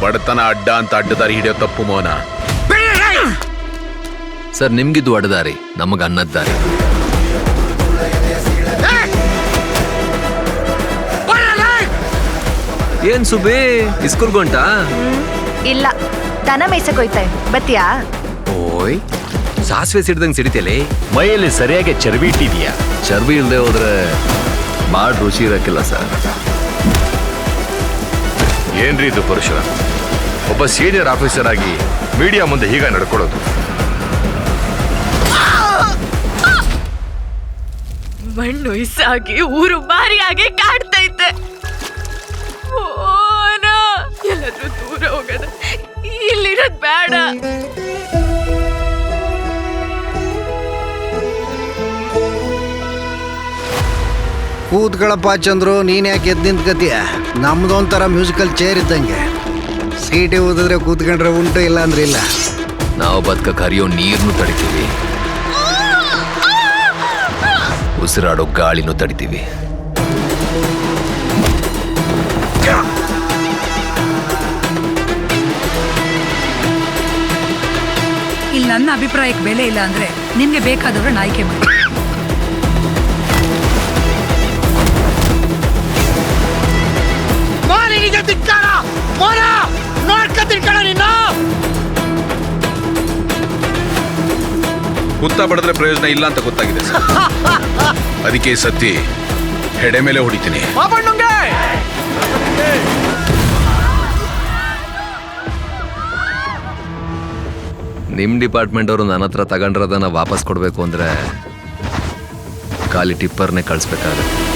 ಬಡತನ ಅಡ್ಡ ಅಂತ ಅಡ್ಡದಾರಿ ಹಿಡಿಯೋ ತಪ್ಪು ಮೋನ. ಸರ್ ನಿಮ್ಗಿದ್ದು ಅಡ್ಡದಾರಿ, ನಮಗ ಅನ್ನದ್ದಾರಿ. ಏನ್ ಸುಬಿ ಇಸ್ಕೂಲ್ಗೊಂಟ? ಇಲ್ಲ, ದನ ಮೇಯ್ಸಕ್ಕೋಯ್ತೆ. ಬತ್ತೀಯಾ? ಓಯ್ ಸಾಸಿವೆ ಸಿಡ್ದಂಗ್ ಸಿಡಿತೇಲಿ. ಮೈಯಲ್ಲಿ ಸರಿಯಾಗಿ ಚರ್ಬಿ ಇಟ್ಟಿದ್ಯಾ? ಚರ್ಬಿ ಇಲ್ದೆ ಹೋದ್ರೆ ಬಾಳ್ ರುಚಿ ಇರಕ್ಕಿಲ್ಲ ಸರ್. ಏನ್ರಿ ಇದು ಪುರುಷ? ಒಬ್ಬ ಸೀನಿಯರ್ ಆಫೀಸರ್ ಆಗಿ ಮೀಡಿಯಾ ಮುಂದೆ ಹೀಗ ನಡ್ಕೊಳ್ಳೋದು? ಮಣ್ಣು ಇಸಾಗಿ ಊರು ಮಾರಿಯಾಗಿ ಕಾಡ್ತೈತೆ. ಎಲ್ಲಾದ್ರೂ ದೂರ ಹೋಗೋದ, ಇಲ್ಲಿರೋದ್ ಬೇಡ. ಕೂತ್ಗಳಪ್ಪ ಚಂದ್ರು, ನೀನ್ ಯಾಕೆ ಎದ್ದು ನಿಂತ್ಕತೀಯ? ನಮ್ದೊಂಥರ ಮ್ಯೂಸಿಕಲ್ ಚೇರ್ ಇದ್ದಂಗೆ. ಸೀಟಿ ಓದಿದ್ರೆ ಕೂತ್ಕೊಂಡ್ರೆ ಉಂಟು, ಇಲ್ಲ ಅಂದ್ರೆ ಇಲ್ಲ. ನಾವು ಬದುಕಕ್ಕೆ ಹರಿಯೋ ನೀರ್ನು ತಡಿತೀವಿ, ಉಸಿರಾಡೋ ಗಾಳಿನೂ ತಡಿತೀವಿ. ಇಲ್ಲಿ ನನ್ನ ಅಭಿಪ್ರಾಯಕ್ಕೆ ಬೆಲೆ ಇಲ್ಲ ಅಂದ್ರೆ ನಿಮ್ಗೆ ಬೇಕಾದವ್ರನ್ನ ಆಯ್ಕೆ ಮಾಡಿ. ಕುತ್ತ ಬಡಿದ್ರೆ ಪ್ರಯೋಜನ ಇಲ್ಲ ಅಂತ ಗೊತ್ತಾಗಿದೆ ಸರ್. ಅದಕ್ಕೆ ಈ ಸತಿ ಹೆಡೆ ಮೇಲೆ ಹೊಡಿತೀನಿ. ನಿಮ್ ಡಿಪಾರ್ಟ್ಮೆಂಟ್ ಅವರು ನನ್ನ ಹತ್ರ ತಗೊಂಡಿರೋದನ್ನ ವಾಪಸ್ ಕೊಡ್ಬೇಕು ಅಂದ್ರೆ ಖಾಲಿ ಟಿಪ್ಪರ್ನೇ ಕಳಿಸ್ಬೇಕಾಗತ್ತೆ.